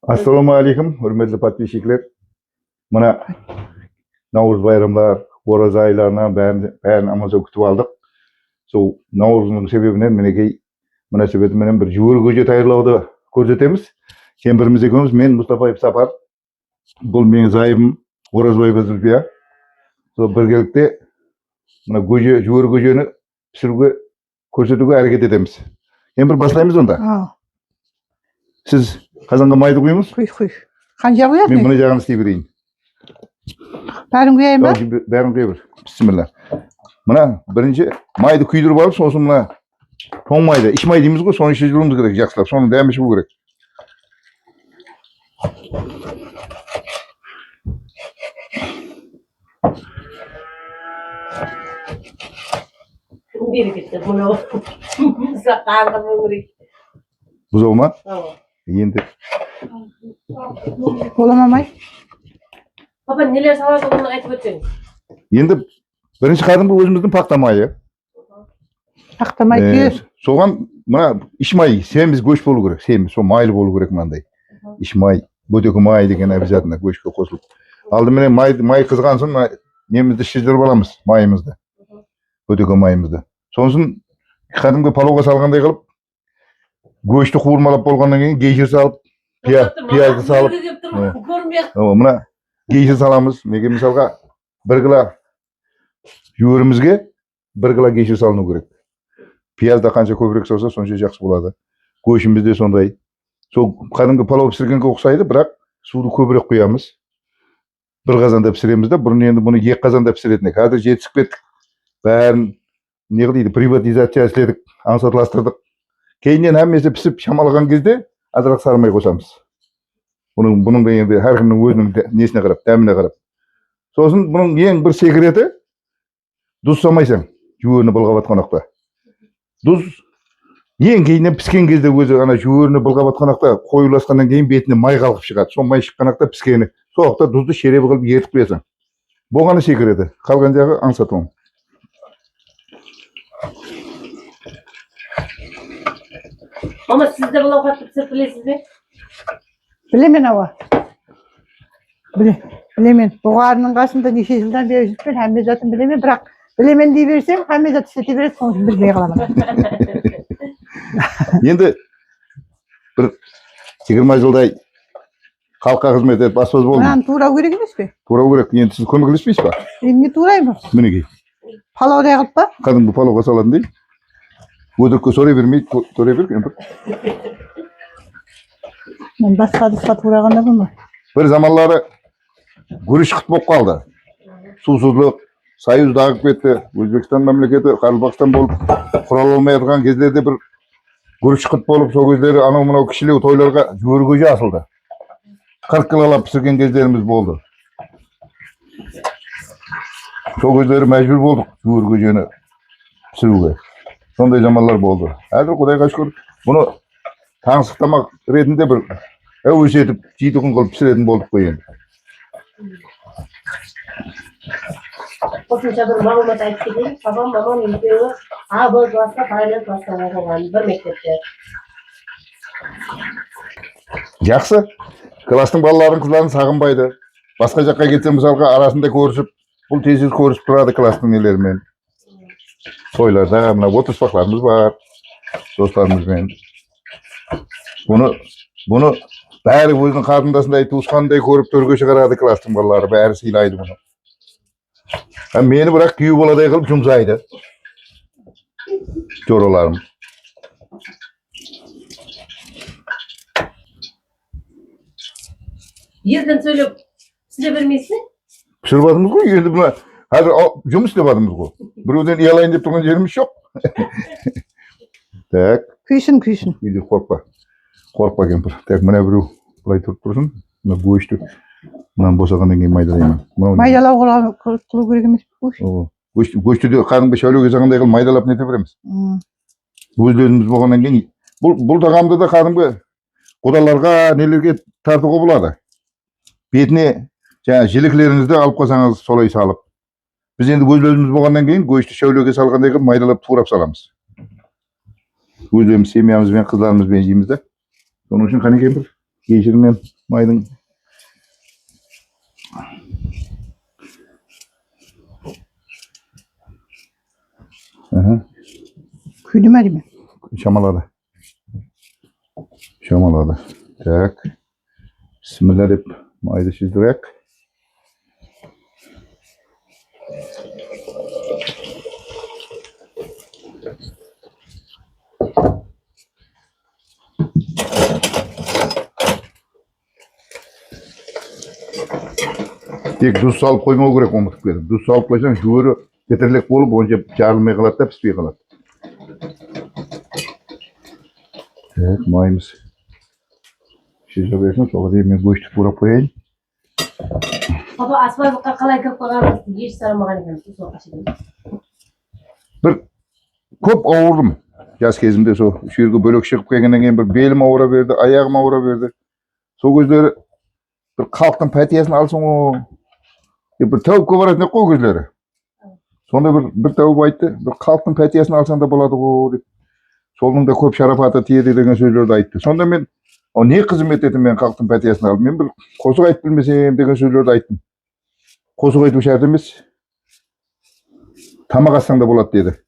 Assalamualaikum, hürmetli подписчиклер. Мына Наурыз байрамлар, ораза айларынан бәрін аман-сау күтіп алдық. Сол Наурыздың себебінен мінекей мұнасабатыменен бір жүгері көже даярлауды көрсетеміз. Кемпіріміз екеуміз, мен Мұстафаев Сапар, бұл менің зайыбым Оразбаева Зүлфия. Сол біргелікте мына жүгері көжені пісіруге, көрсетуге әрекет етеміз. Кемпір, бастаймыз онда. Сіз қазанға майды құйыңыз. Құй. Қанша құясың? Мен мұны жағын істей берейін. Бәрін құяйын ба? Бәрін құя бер. Бісміллә. Мына бірінші майды күйдіріп алып, сосын мына тоң майды, іш май дейміз ғой, соны шежіруіміз керек жақсылап. Соның дәмі шығу керек. Бұзау ма? Енді. Олама май? Папа, нелер салады оны айтып өтсең? Енді бірінші қадымғы өзіміздің пақта майы. Пақта май күйес. Соған мына іш май, семіз көш болу керек. Семіз, сол майлы болу керек мынандай. Іш май, бөтекі май деген обязательно көшке қосылып. Алдымен май қызған соң немізді шежіріп аламыз, майымызды. Бөтекі майымызды. Сонысын қадымғы палауға салғандай қылып, көшті қуырмалап болғаннан кейін гейшер салып, пиязды салып. Мына гейшер саламыз. Неге мысалға 1 кило жүгерімізге 1 кило гейшер салыну керек. Пиязда қанша көбірек салса, сонша жақсы болады. Көшімізде сондай. Сол қадымғы палау пісіргенге ұқсайды, бірақ суды көбірек құямыз. 1 қазанда пісіреміз де, бұрын енді бұны 2 қазанда пісіретінек. Қазір жетісіп кеттік. Бәрін не қылды, приватизация істедік, аңсатыластырдық. Кейіннен әммесі пісіп шамалған кезде азырақ сары май қосамыз. Бұның да енді әркімнің өзінің несіне қарап, дәміне қарап. Сосын бұның ең бір секреті дұз самайсың, жүгеріні былғап атқан уақытта. Дұз ең кейіннен піскен кезде өзі ана жүгеріні былғап атқан уақытта қоюласқаннан кейін бетіне май қалқып шығады. Сол май шыққан уақытта піскені. Сол уақытта дұзды шеребі қылып ертіп қоясың. Болғаны секреті. Қалған жағы аңсатуың. Мама, сіз де бұл ауқатты пісіріп білесіз бе? Білемен ауа. Білемен. Бұғарының қасында неше жылдан бері жүріппен, әммезатын білемен, бірақ білемен дей берсем, әммезат істете береді, соны білмей қаламын. Енді бір 20 жылдай халыққа қызмет етіп аспаз болдым. Мынаны турау керек емес пе? Турау керек. Енді сіз көмектеспейсіз ба? Не тураймын? Мінекей. Палаудай қылып па? Кәдімгі палауға салатын дейді. Өтірікке сорай бермейді, сорай бер, кемпір. Мен басқа дұсқа турағанда болма. Бір заманлары күріш қыт болып қалды. Сусыздық, Союз дағып кетті. Өзбекстан мемлекеті Қарақалпақстан болып құрал алмай жатқан кездерде бір күріш қыт болып, сол кездері анау мынау кішілеу тойларға жүгері көже асылды. 40 килолап пісірген кездеріміз болды. Сол кездері мәжбүр болдық жүгері көжені пісіруге. Сондай заманлар болды. Әзір Құдайға шүкір, бұны таңсық тамақ ретінде бір әуес етіп, жейтұғын қылып пісіретін болдық қой енді. Қосымша бір мағлұмат айтып кетейін. Папам, мамам екеуі А.Б. класқа, параллель класқа оқыған бір мектепте. Жақсы. Кластың балаларын қыздарын сағынбайды. Басқа жаққа кетсем мысалға арасында көрісіп, бұл тез көрісіп тұрады кластың нелерімен. Тойларда мына отырыспақларымыз бар, достарымызбен. Бұны бәрі өзінің қарындасындай, туысқандай көріп төрге шығарады кластың балалары, бәрі сыйлайды бұны. Мені бірақ күйеу баладай қылып жұмсайды. Жораларым. Ерден сөйлеп, сізде бермейсің? Пісіріп адымыз ғой, енді бұна қазір жұмыс істеп адымыз ғой. Біреуден ұялайын деп тұрған жеріміз жоқ. Так. Күйсін. Үйде қорқпа. Қорқпа кемпір. Так, мына біреу былай тұрып тұрсын. Мына көшті. Мынаны босағаннан кейін майдалаймын. Майдалау қылу керек емес пе? Көшті де қадымғы шәулеге сағандай қылып майдалап нете береміз. Өзіміз болғаннан кейін. Бұл тағамды да қадымғы құдаларға, нелерге тартуға болады. Бетіне жіліклеріңізді алып қалсаңыз солай салып. Біз енді өзіміз болғаннан кейін көшті шәулеге салғандай қылып майдалап турап саламыз. Өзіміз семьямызбен, қыздарымызбен жейміз де. Соның үшін қане кемпір? кешірінен майдың Kuydu mu mi? şamaladı. Şamaladı. Tak. Bismillah deb mayda çizdirek. Tek duz salıp koymau керек ұмытып кетіп. Duz salıp koysаң жүгері кетерлік болып, онша жарылмай қалады да піспей қалады. Так, майымыз шеше берсін, соға дейін мен көшті бұрап қояйын. Папа аспазлыққа қалай кіріп қалғаныңызды еш сұрамаған екенсіз сол қашеде. Бір көп ауырдым. Жас кезімде сол жерге бөлек шығып келгеннен кейін бір белім ауыра берді, аяғым ауыра берді. Сол кездері бір халықтың пәтиясын алсың ғой. Bir tavukka barasın o gözleri. Sonra bir tavuk aytты, bir halkın petiyasını alsan da boladı o dedi. Solunun da köp şarafatı tiyedi degen sözlerdi aytты. Sonda men o ne kızmet ettim ben halkın petiyasını aldım. Men bir kosuk ayt bilmesem degen sözlerdi ayttım. Kosuk aytı şart emes. Tamak atsan da boladı dedi.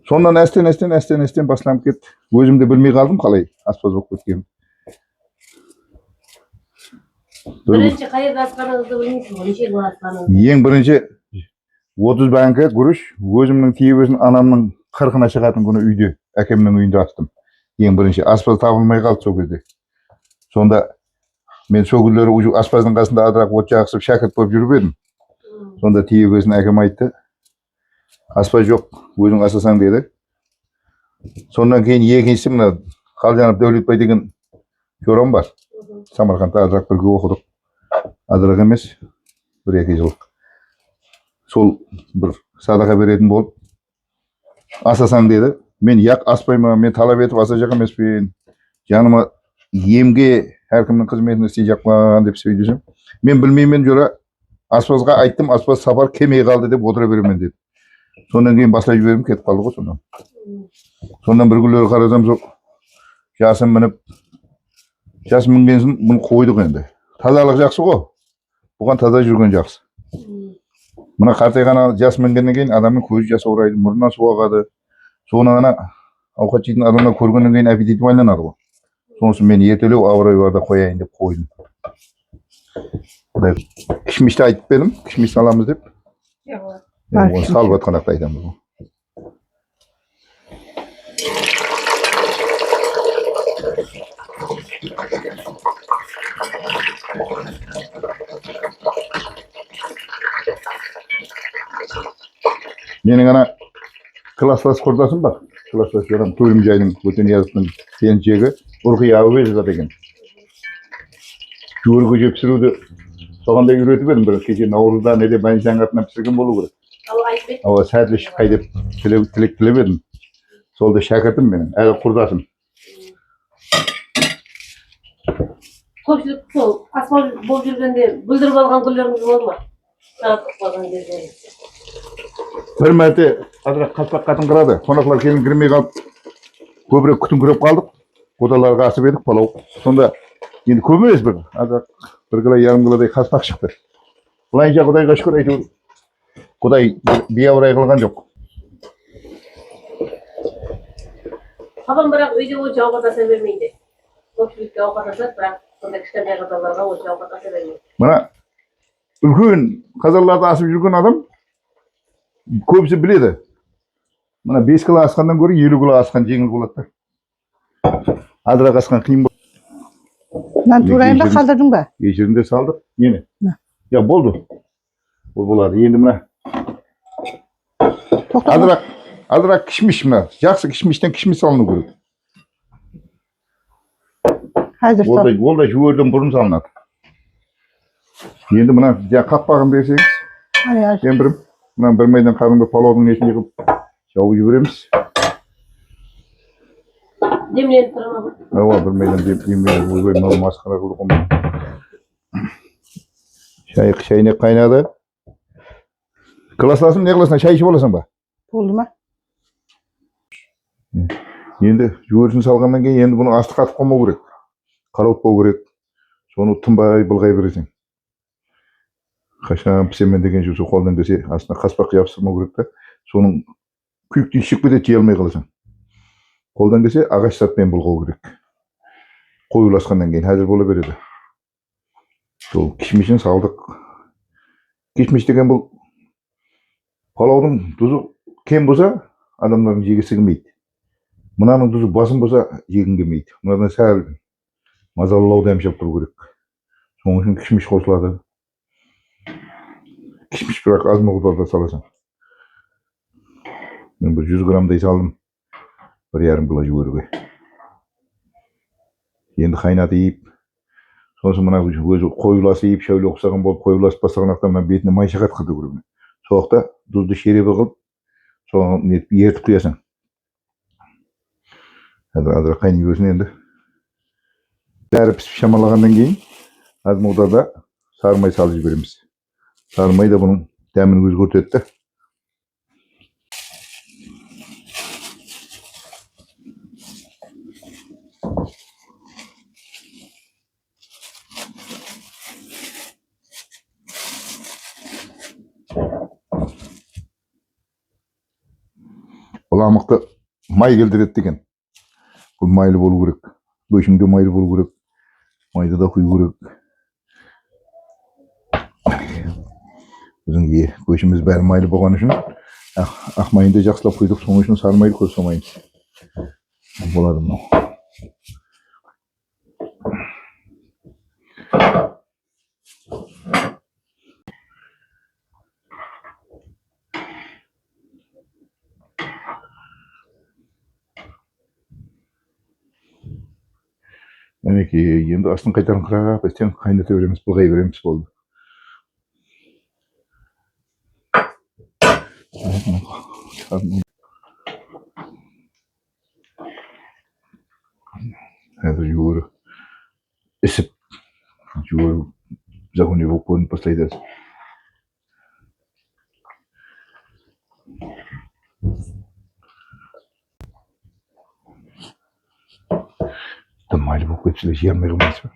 Sondan esten başlanıp ketти. Özüm de bilmey kaldım kalay aspaz bolup ketkenim. Birinchi qayerda asqanыңызды bilmaysiz, necha yil asqanыңızды? Ең бірінші 30 банка күріш өзімнің тиебесін анамның 40-ына шығатын күні үйде, әкемнің үйінде астым. Ең бірінші аспаз табылмай қалды сол кезде. Сонда мен сол күндері уже аспаздың қасында адырақ от жағысып шәкірт болып жүріп едім. Сонда тиебесін әкем айтты. Аспаз жоқ, өзің асасаң деді. Сондан кейін екіншісі мына Қалжанов Дәулетбай деген жорам бар. Самарқандта адырақ бірге оқыдық. Адырақ емес, 1-2 жыл. Сол бір садақа беретін болып асасаң деді. Мен яқ аспаймын, мен талап етіп аса жақ емеспін. Жаныма емге әркімнің қызметіне істей жақпаған деп сөйлесем. Мен білмеймін жора аспазға айттым, аспаз сапар келмей қалды деп отыра беремін деді. Сондан кейін бастай жібердім, кетіп қалды ғой сондан. Сондан бір күндері қарасам сол жасым мініп жас мінгенсін бұны қойдық енді. Тазалық жақсы ғой. Бұған таза жүрген жақсы. Мына қартайған жас мінгеннен кейін адамның көзі жасаурайды, мұрнынан су ағады. Соны ана ауқат жейтін адамдар көргеннен кейін аппетитім байланады ғой. Сонысы мен ертелеу ауырай барда қояйын деп қойдым. Кішмішті айтып бердім, кішміш саламыз деп. Оны салып жатқанда айтамыз ғой. Менің ана класстас құрдасым бар. Класстас жорам Төлімжайдың Өтенияровтың келіншегі Ұрқия Әуезова деген. Жүгеріге жеп пісіруді соғанда үйретіп едім бір кеше Наурызда неде Байншаң атына пісірген болу керек. Ава сәтлі шыққай деп тілек тілеп едім. Сол да шәкіртім менің, әлі құрдасым. Көпшілік сол аспаз болып жүргенде бүлдіріп алған күндеріңіз болды ма? Сағаттық болған кезде. Bir mərtə adıraq qalpaq qatın qırады. Qonaqlar келin кірмей қалып, көбірек күтіңкіреп қалдық. Қодаларға асып едік палау. Сонда енді көп емес бір адырақ 1 кило ярым килодай қаспақ шықты. Бұлайынша Құдайға шүкір әйтеуір Құдай биявырай қылған жоқ. Папам бірақ үйде онша ауқат аса бермейді. Көпшілікке ауқат асады, бірақ сондай кішкентай қазаларға онша ауқат аса бермейді. Мына үлкен қазаларды асып жүрген адам көбісі біледі. Мына 5 кило асқаннан гөрі 50 кило асқан жеңіл болады. Адырақ асқан қиын болады. Lan turayın da kaldırdın ba? Ешерінде салдық. Нені? Ya болды. Ол болады. Енді мына адырақ кішміш мына. Жақсы кішміштен кішміш салыну керек. Hazır sal. Ол да жуерден бұрын салынады. Енді мына қақпағын берсеңіз. Мен бірім. Мына бір майдан қадымды палаудың несіне қылып жауып жібереміз. Демленіп тұра ма? Ава бір майдан демленіп ойбай мынау масқара қылдық қой. Шайнек қайнады. Классласың не қыласың? Шай ішіп аласың ба? Oldu mu? Енді жуерсін салғаннан кейін енді бұны асты қатып қоймау керек. Karot bol gerek. Sonu tınbay bulgay beresen. Kaşan pişirmen degen şu koldan dese aslında kaspak yapsırma gerek de. Sonun kүйіктен шығып кетеді жей алмай қаласың. Қолдан келсе ағаш затпен бұлғау керек. Қоюласқаннан кейін әзір бола береді. Сол кишмишін салдық. Кишмиш деген бұл палаудың тұзы кем болса, адамдардың жегісі келмейді. Мынаның тұзы басым болса, жегің келмейді. Мынадан сәл мазалылау дәмшеп тұру керек. Соның үшін кишмиш қосылады. Кишмиш бірақ аз мақұлдарда саласың. Мен bir 100 gramday saldım. 1,5 kilo jüvürüge. Endi kaynatayıp, sonuçta mına özü koyulasıyıp, şöyle oqsağın bolup koyulasıp basağınaqtan ben betine may şakat qıldı görüyorum. Soğukta tuzlu şerebi qılıp, sonra netip eritip qoyasan. Azıra qaynayıp örsün endi. Bäri pişip şamallağandan keyin az miqdarda sarı may salып жиберебиз. Sarı may da bunun dämini özgörtedi. Olamıqta may keldirет деген. Бұл майлы болу керек. Бөшіңде майлы болу керек. Майды да құю керек. Біздің бөшіміз бәрі майлы болған үшін ақ майын да жақсылап құйдық. Соның үшін сары майлы көз салмаймыз. Болады мынау. Мінекей, енді астын қайтарын қырап, әстен қайната береміз, бұлғай береміз болды. Әзір жуыры ісіп, жуыры жағуне болып көрініп бастайды. Майлы болып кетсе жей алмай қалмайсыз ба?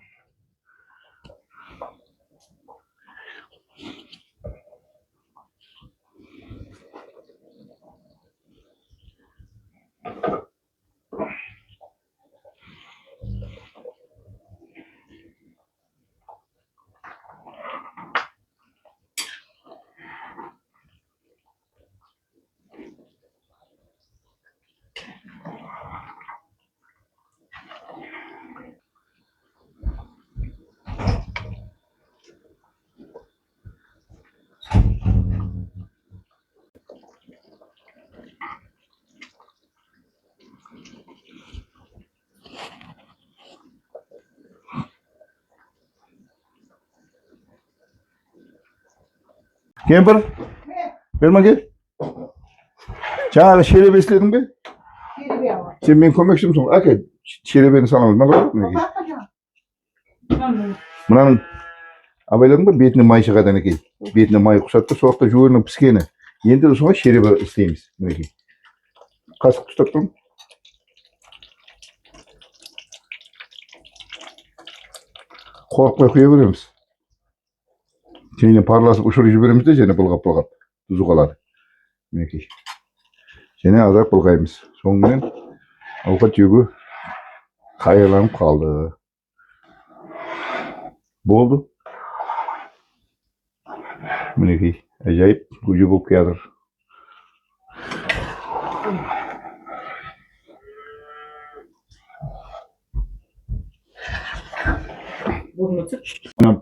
Kemper, verme gel. Жаңағы шеребе істедің бе? Şerebi ama. Sen benim kömekçimsin. Ake, şerebeni sana alma koyduk. Mınaның абайладың ба? Бетіне май шығады әнекей. Бетіне май құсатты, соқта жуырының піскені. Енді соңға шеребе істейміз. Мінекей. Қасық тұстап тұрмын. Қорықпай құя береміз. Және парласып ұшырып жібереміз де, және бұлғап тұзы қалады. Мінекей. Және азырақ бұлғаймыз. Соңымен ауқат жеуге қайырланып қалды. Болды. Мінекей. Әжайып көже болып келатыр.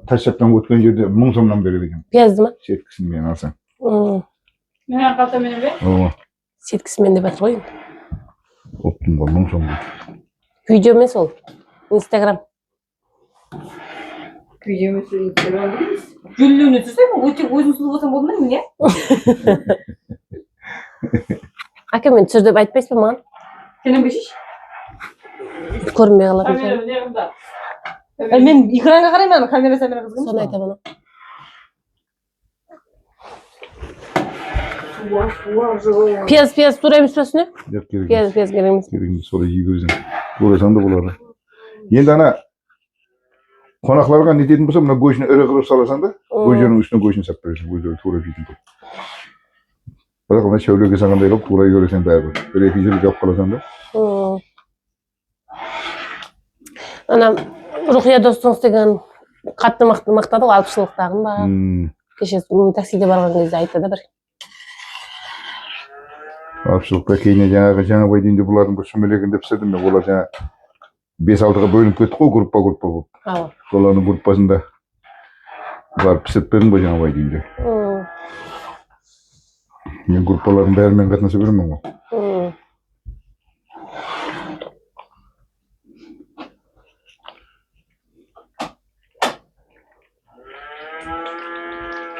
Taşşапtan өткен жерде 1000 сомнан береді екен. Пиязды ма? Сеткісін мен алсаң. Мен қалта менен бе? Сеткісімен деп атыр ғой. Оптым ғой 1000 сом. Видео емес ол. Instagram. Видео емес Instagram дейміз. Жүллүүнү түсөйм, өтек өзүң сулуп болсоң болду ма эмне? Ака мен түсүр деп айтпайсызбы маған? Сенен бешиш? Көрүнбөй калат экен. Камера не кылда? Мен экранга карайм, камера кызгын. Сону айтам ана. Пияз турайбыз ба үстүнө? Пияз керек эмес. Керек эмес, солай жей көрсөң. Ойласаң да болот. Енді ана Konaklarga ne dedim bolsa, mına goşunu iri kırıp salasan da, goşunun üstüne goşunu sap verirsin. Goşları tuğra jeytin. Biroq ona çevreге sangандай kılıp tuğra göresen bäri. Bir iki jil gap kalasan da. Anam Ruhiya dostunuz degen katты maqtadı 60-lıqtagın ba. Keşe takside bargan кезде aytты da bir. Apşılıkta keyine жаңа байдинде булардын bir сүмелегинде пісірдім мен. Олар жаңа 5-6-ға бөлініп кетті ғой, группа болып. Солардың группасында барып пісіріп бердім ғой жаңа байдинде. Мен группалардың бәрімен қатынаса беремін ғой.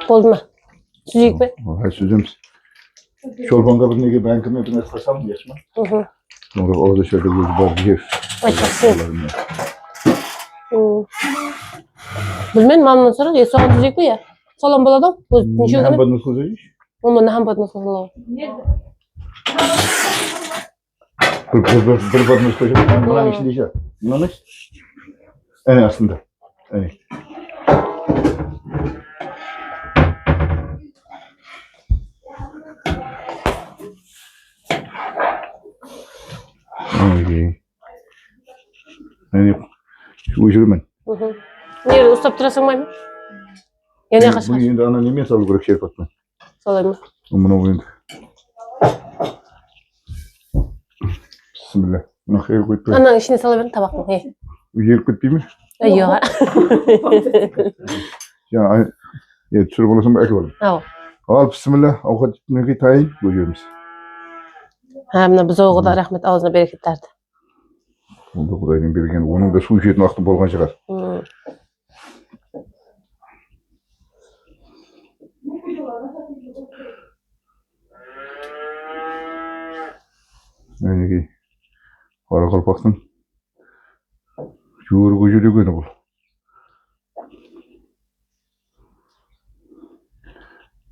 Oldu mu? Süzeyik mi? Hayır, süzemiz. Çorbanға bir neге бәңкіме bir нәрсе салам дейсің ба? Sonra orada şöyle bir var diye. Bilmem mamnun sonra soğan süzeyik mi ya? Soğan buladı mı? Ne hampadını süzeyik? Onu ne hampadını süzeyik? Bir badını süzeyik. Bunun içinde işe. Bunun iş? En aslında. Evet. Yani şu ucurmen. Nerede ustap durasın mı? Yine kaç. Bu yine ana niye salı bırak şey yapma. Salayım mı? Bunu oyun. Bismillah. Nahir koydu. Ana işini salayım tabak mı? He. Yer koydu mi? Yok. Ya çürü bulasın belki olur. Al bismillah. Avukat ne tayin koyuyoruz. Hamna biz o kadar rahmet ağzına bereket verdi. Onda Kuday'ın bergen. Onun da su içетін vakti bolgan çıkar. Yani Kara Kalpaktın juur gücülüğünü bul.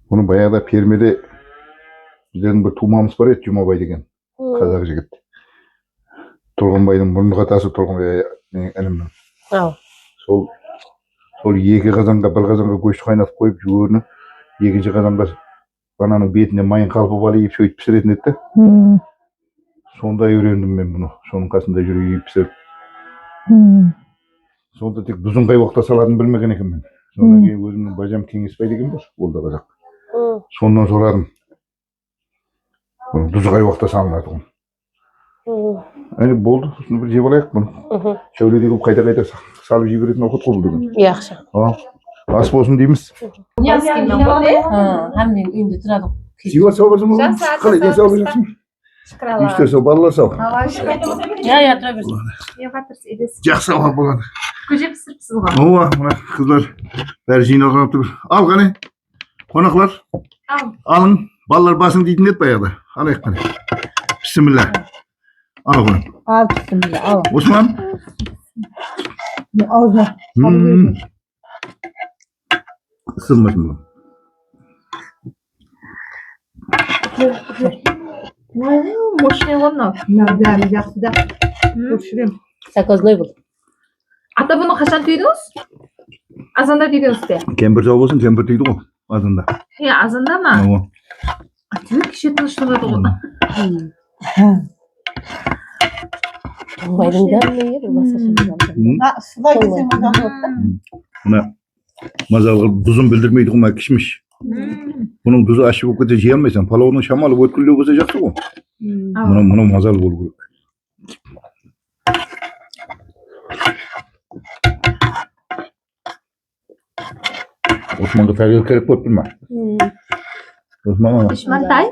Bunu bayağı da Perme'de bizden bir tuğmamız var ya, Cumabay degen. Kazak jigit. Turgunbay'ın burnu katası Turgunbay enimden. Sol екі қазанға бір қазанға көшті қайнатып қойып жүгеріні екінші қазанға бананың бетіне майын қалпып алып сөйтіп пісіретін еді. Сонда үйрендім мен бұны. Соның қасында жүріп пісіріп. Сонда тек тұзын қай уақытта салатынын білмеген екенмін мен. Сондан кейін өзімнің бажам Кеңесбай деген бар, ол да қазақ. Сондан сұрадым. Тұзы қай уақытта салынатұғын. Болды, сосын бір жеп алайық бұны. Шәуледе көп қайта салып жіберетін оқыт қол деген. Yaxşı. Ас болсын дейміз. Hamdin үйінде тұрады. Сүйіп сау болсын ба? Қалай ден сау болсын? Үйістер сау, балалар сау. Ya тұра берсін. Жақсы сау болады. Көже пісіріпсіз ғой. Мына қыздар бәрі жиналған тұр. Ал қане, қонақлар. Алың, балалар басың дейтін еді баяғыда. Алайық қане. Бісміллә. Al bunu. Al bismillah. Al. Osman. Ağzına. Isınmasın bu. Moşine onunla. Yani yaxşı da. Koşurum. Sakoznoy bul. Ata bunu kaçan duydunuz? Azanda duydunuz de. Kembir sağ olsun, kembir duydu mu? Azında. Ya azanda mı? Ama. Atıyor kişi tanıştırdı onu. Baydın gelmeyi olmasa şimdi. Sıla gitsin oradan. Buna mazalgı tuzun bildirmeydi ama kişmiş. Bunun tuzu aşı bu kadar yiyemezsen palavonun şamalı ötküllüğü bozacaktı o. Buna mazal bol. Osman'da tercih kerek bot bilmem. Osman ama. Düşman tay.